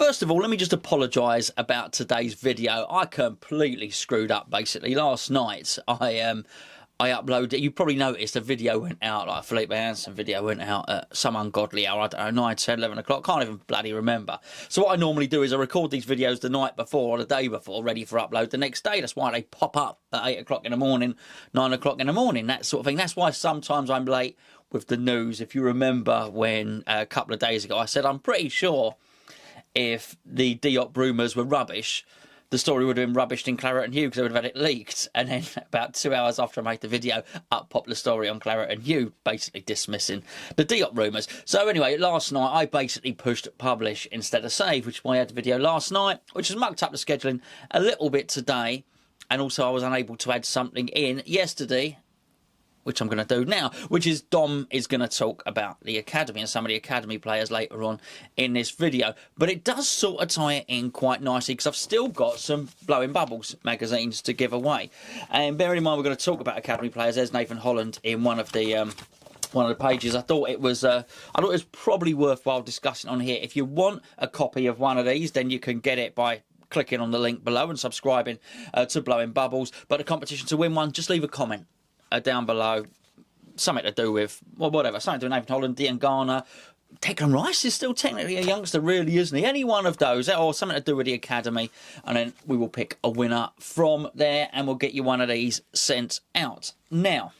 First of all, let me just apologise about today's video. I completely screwed up, basically. Last night, I uploaded, you probably noticed a video went out, like a Felipe Anderson video went out at some ungodly hour, I don't know, 9, 10, 11 o'clock, can't even bloody remember. So what I normally do is I record these videos the night before or the day before, ready for upload the next day. That's why they pop up at 8 o'clock in the morning, 9 o'clock in the morning, that sort of thing. That's why sometimes I'm late with the news. If you remember when a couple of days ago I said I'm pretty sure if the Diop rumours were rubbish, the story would have been rubbished in Claret and Hugh because they would have had it leaked. And then about 2 hours after I made the video, up popped the story on Claret and Hugh, basically dismissing the Diop rumours. So anyway, last night I basically pushed publish instead of save, which is why I had the video last night, which has mucked up the scheduling a little bit today. And also I was unable to add something in yesterday, which I'm going to do now, which is Dom is going to talk about the academy and some of the academy players later on in this video. But it does sort of tie it in quite nicely because I've still got some Blowing Bubbles magazines to give away. And bearing in mind we're going to talk about academy players, there's Nathan Holland in one of the pages. I thought it was probably worthwhile discussing on here. If you want a copy of one of these, then you can get it by clicking on the link below and subscribing to Blowing Bubbles. But the competition to win one, just leave a comment down below, something to do with, well, whatever, something to do with Nathan Holland, Diangana. Declan Rice is still technically a youngster, really, isn't he? Any one of those, or something to do with the academy, and then we will pick a winner from there, and we'll get you one of these sent out. Now,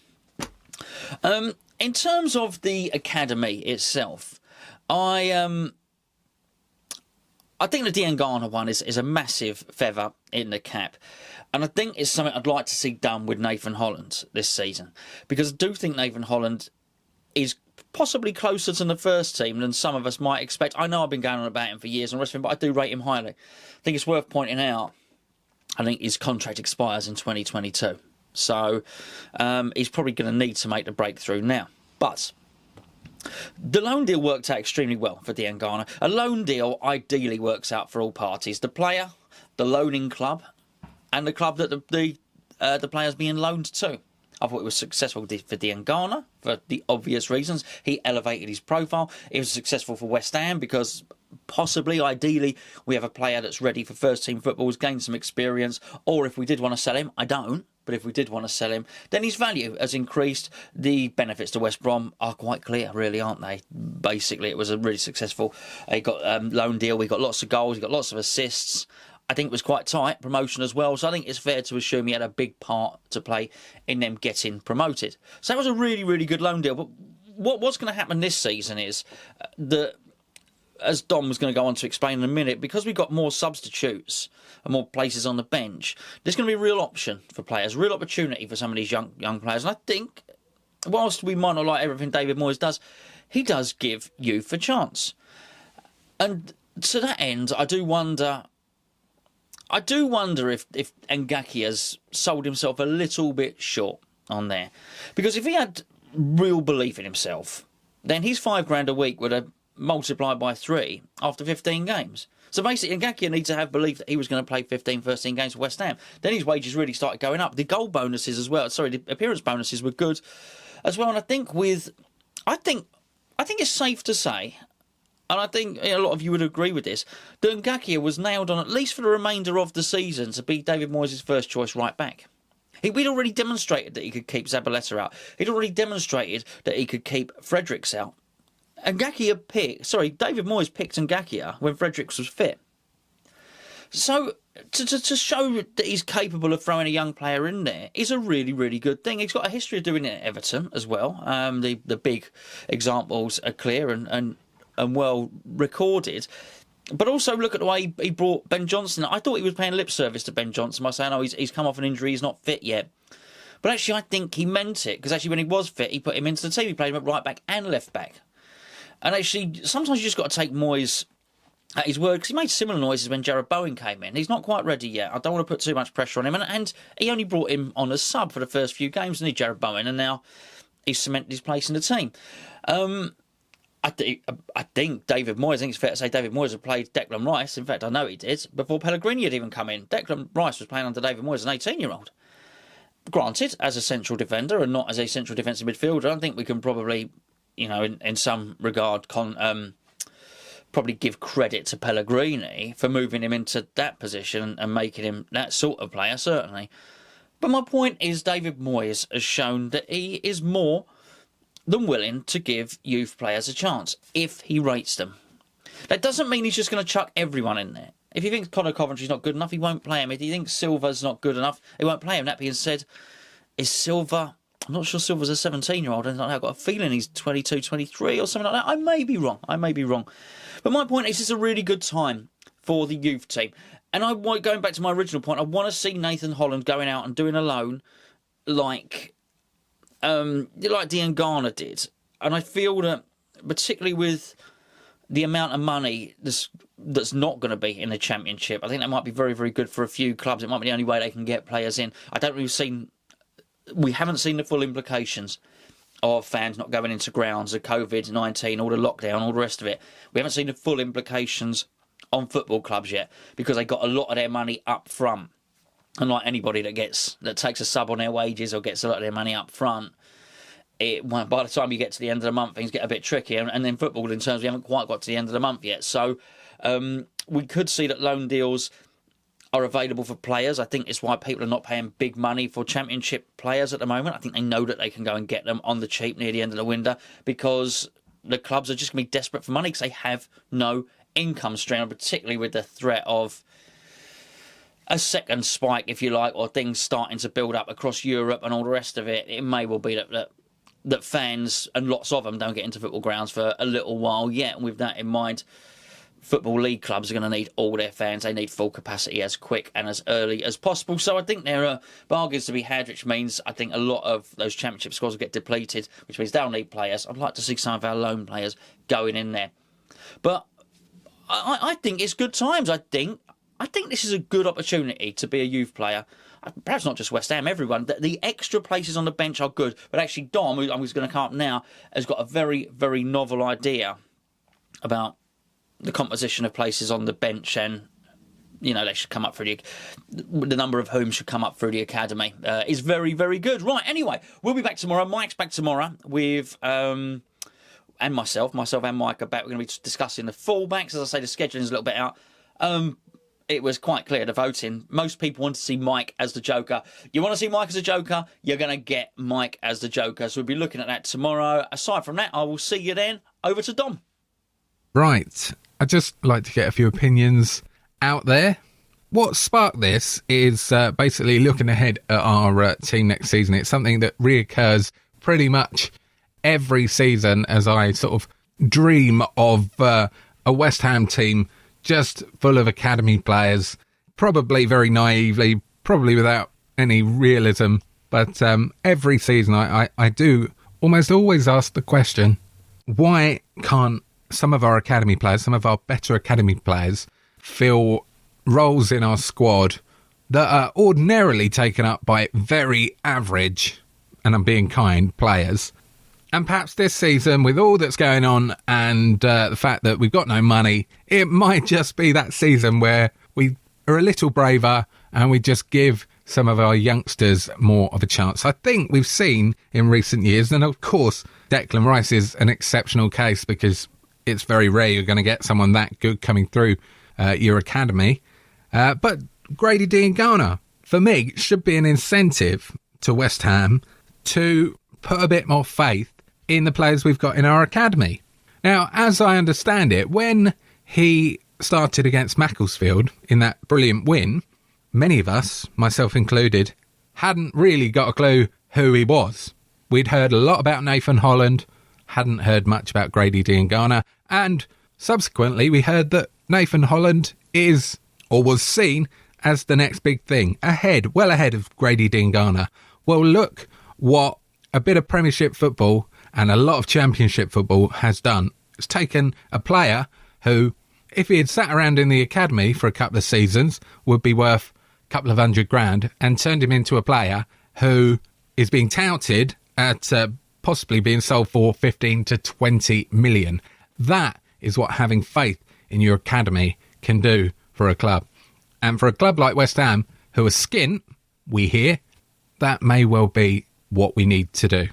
in terms of the academy itself, I think the Diangana one is a massive feather in the cap. And I think it's something I'd like to see done with Nathan Holland this season. Because I do think Nathan Holland is possibly closer to the first team than some of us might expect. I know I've been going on about him for years and the rest of him, but I do rate him highly. I think it's worth pointing out, I think his contract expires in 2022. So he's probably going to need to make the breakthrough now. But the loan deal worked out extremely well for Diangana. A loan deal ideally works out for all parties. The player, the loaning club, and the club that the player's being loaned to. I thought it was successful for Diangana for the obvious reasons. He elevated his profile. It was successful for West Ham because possibly, ideally, we have a player that's ready for first-team football, has gained some experience, or if we did want to sell him, I don't, but if we did want to sell him, then his value has increased. The benefits to West Brom are quite clear, really, aren't they? Basically, it was a really successful loan deal. We got lots of goals, we got lots of assists. I think it was quite tight, promotion as well, so I think it's fair to assume he had a big part to play in them getting promoted. So that was a really, really good loan deal. But what's going to happen this season is that, as Dom was going to go on to explain in a minute, because we've got more substitutes and more places on the bench, there's going to be a real option for players, a real opportunity for some of these young players. And I think, whilst we might not like everything David Moyes does, he does give youth a chance. And to that end, I do wonder if Ngakia has sold himself a little bit short on there. Because if he had real belief in himself, then his £5 a week would have multiplied by 3 after 15 games. So basically, Ngakia needs to have belief that he was going to play 15 first-team games for West Ham. Then his wages really started going up. The goal bonuses as well, the appearance bonuses were good as well. And I think it's safe to say, and I think a lot of you would agree with this, that Ngakia was nailed on, at least for the remainder of the season, to be David Moyes' first choice right back. He'd already demonstrated that he could keep Zabaleta out. He'd already demonstrated that he could keep Fredericks out. David Moyes picked Ngakia when Fredericks was fit. So to show that he's capable of throwing a young player in there is a really, really good thing. He's got a history of doing it at Everton as well. The big examples are clear and well recorded. But also look at the way he brought Ben Johnson. I thought he was paying lip service to Ben Johnson by saying, oh, he's come off an injury, he's not fit yet. But actually, I think he meant it, because actually when he was fit, he put him into the team. He played him at right back and left back. And actually, sometimes you just got to take Moyes at his word, because he made similar noises when Jared Bowen came in. He's not quite ready yet. I don't want to put too much pressure on him. And he only brought him on as sub for the first few games, didn't he, Jared Bowen? And now he's cemented his place in the team. I think David Moyes, I think it's fair to say David Moyes had played Declan Rice. In fact, I know he did, before Pellegrini had even come in. Declan Rice was playing under David Moyes as an 18-year-old. Granted, as a central defender and not as a central defensive midfielder, I think we can probably, in some regard, probably give credit to Pellegrini for moving him into that position and making him that sort of player, certainly. But my point is David Moyes has shown that he is more than willing to give youth players a chance if he rates them. That doesn't mean he's just going to chuck everyone in there. If he thinks Conor Coventry's not good enough, he won't play him. If he thinks Silva's not good enough, he won't play him. That being said, is Silva... I'm not sure Silva's a 17-year-old. I've got a feeling he's 22, 23 or something like that. I may be wrong. But my point is, it's a really good time for the youth team. And going back to my original point, I want to see Nathan Holland going out and doing a loan like Diangana did. And I feel that, particularly with the amount of money that's not going to be in the Championship, I think that might be very, very good for a few clubs. It might be the only way they can get players in. We haven't seen the full implications of fans not going into grounds, of COVID-19, all the lockdown, all the rest of it. We haven't seen the full implications on football clubs yet, because they got a lot of their money up front. And like anybody that takes a sub on their wages or gets a lot of their money up front, by the time you get to the end of the month, things get a bit tricky. And then football, in terms, we haven't quite got to the end of the month yet. So we could see that loan deals are available for players. I think it's why people are not paying big money for Championship players at the moment. I think they know that they can go and get them on the cheap near the end of the window, because the clubs are just going to be desperate for money because they have no income stream, particularly with the threat of a second spike, if you like, or things starting to build up across Europe and all the rest of it. It may well be that fans, and lots of them, don't get into football grounds for a little while yet. And with that in mind, Football League clubs are going to need all their fans. They need full capacity as quick and as early as possible. So I think there are bargains to be had, which means I think a lot of those Championship squads will get depleted, which means they'll need players. I'd like to see some of our loan players going in there. But I think it's good times. I think this is a good opportunity to be a youth player. Perhaps not just West Ham, everyone. The extra places on the bench are good. But actually, Dom, who I'm just going to come up now, has got a very, very novel idea about the composition of places on the bench, and they should come up through the number of whom should come up through the academy is very, very good. Right, anyway, we'll be back tomorrow. Mike's back tomorrow with and myself and Mike are back. We're going to be discussing the fullbacks. As I say, the scheduling is a little bit out. It was quite clear, the voting. Most people want to see Mike as the Joker. You want to see Mike as a Joker, you're going to get Mike as the Joker. So we'll be looking at that tomorrow. Aside from that, I will see you then. Over to Dom. Right. I'd just like to get a few opinions out there. What sparked this is basically looking ahead at our team next season. It's something that reoccurs pretty much every season as I sort of dream of a West Ham team just full of academy players, probably very naively, probably without any realism. But every season I do almost always ask the question, why can't some of our academy players, some of our better academy players, fill roles in our squad that are ordinarily taken up by very average, and I'm being kind, players? And perhaps this season, with all that's going on and the fact that we've got no money, it might just be that season where we are a little braver and we just give some of our youngsters more of a chance. I think we've seen in recent years, and of course, Declan Rice is an exceptional case because it's very rare you're going to get someone that good coming through your academy. But Grady Diangana, for me, should be an incentive to West Ham to put a bit more faith in the players we've got in our academy. Now, as I understand it, when he started against Macclesfield in that brilliant win, many of us, myself included, hadn't really got a clue who he was. We'd heard a lot about Nathan Holland, hadn't heard much about Grady Diangana, and subsequently we heard that Nathan Holland is, or was seen as, the next big thing, well ahead of Grady Diangana. Well, look what a bit of Premiership football and a lot of Championship football has done. It's taken a player who, if he had sat around in the academy for a couple of seasons, would be worth a couple of $100,000, and turned him into a player who is being touted at possibly being sold for 15 to 20 million. That is what having faith in your academy can do for a club. And for a club like West Ham, who are skint, we hear, that may well be what we need to do.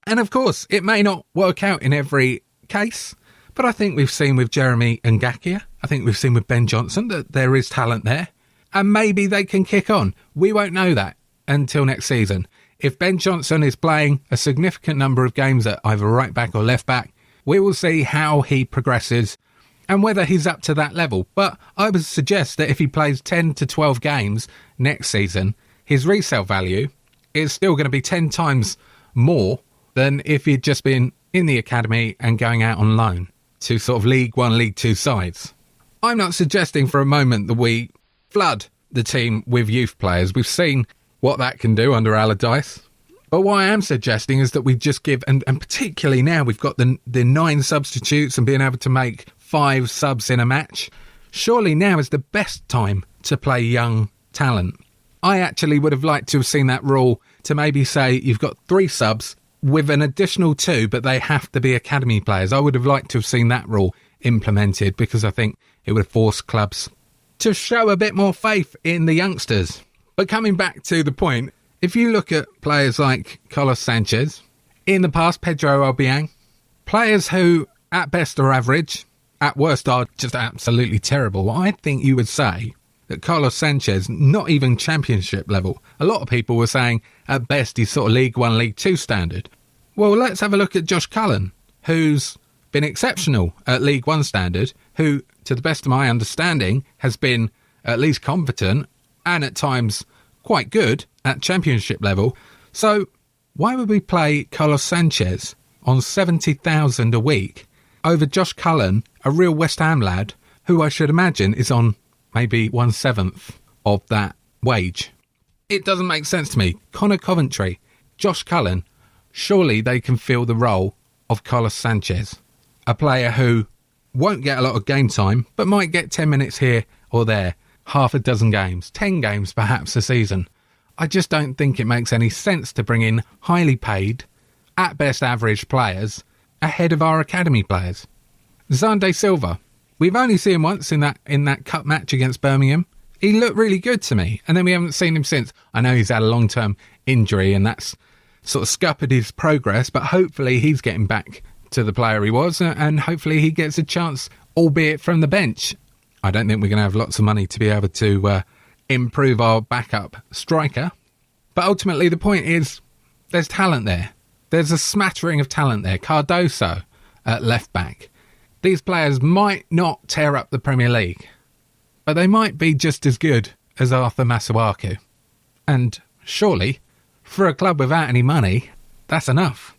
And of course, it may not work out in every case, But I think we've seen with Jeremy and Ngakia, I think we've seen with Ben Johnson that there is talent there. And maybe they can kick on. We won't know that until next season. If Ben Johnson is playing a significant number of games at either right back or left back, we will see how he progresses and whether he's up to that level. But I would suggest that if he plays 10 to 12 games next season, his resale value is still going to be 10 times more than if he'd just been in the academy and going out on loan to sort of League One, League Two sides. I'm not suggesting for a moment that we flood the team with youth players. We've seen what that can do under Allardyce. But what I am suggesting is that we just give, and particularly now we've got the 9 substitutes and being able to make 5 subs in a match. Surely now is the best time to play young talent. I actually would have liked to have seen that rule to maybe say you've got 3 subs with an additional 2, but they have to be academy players. I would have liked to have seen that rule implemented because I think it would have forced clubs to show a bit more faith in the youngsters. But coming back to the point, if you look at players like Carlos Sanchez, in the past Pedro Obiang, players who at best are average, at worst are just absolutely terrible, I think you would say that Carlos Sanchez, not even championship level. A lot of people were saying at best he's sort of League One, League Two standard. Well, let's have a look at Josh Cullen, who's been exceptional at League One standard, who, to the best of my understanding, has been at least competent and at times quite good at championship level. So why would we play Carlos Sanchez on 70,000 a week over Josh Cullen, a real West Ham lad, who I should imagine is on maybe 1/7 of that wage? It doesn't make sense to me. Connor Coventry, Josh Cullen, surely they can fill the role of Carlos Sanchez, a player who won't get a lot of game time, but might get 10 minutes here or there, half a dozen games, 10 games perhaps a season. I just don't think it makes any sense to bring in highly paid, at best average players ahead of our academy players. Zander Silva, we've only seen him once in that cup match against Birmingham. He looked really good to me, and then we haven't seen him since. I know he's had a long-term injury, and that's sort of scuppered his progress, but hopefully he's getting back to the player he was, and hopefully he gets a chance, albeit from the bench. I don't think we're going to have lots of money to be able to improve our backup striker. But ultimately the point is there's talent there. There's a smattering of talent there. Cardoso at left back. These players might not tear up the Premier League, but they might be just as good as Arthur Masuaku. And surely, for a club without any money, that's enough.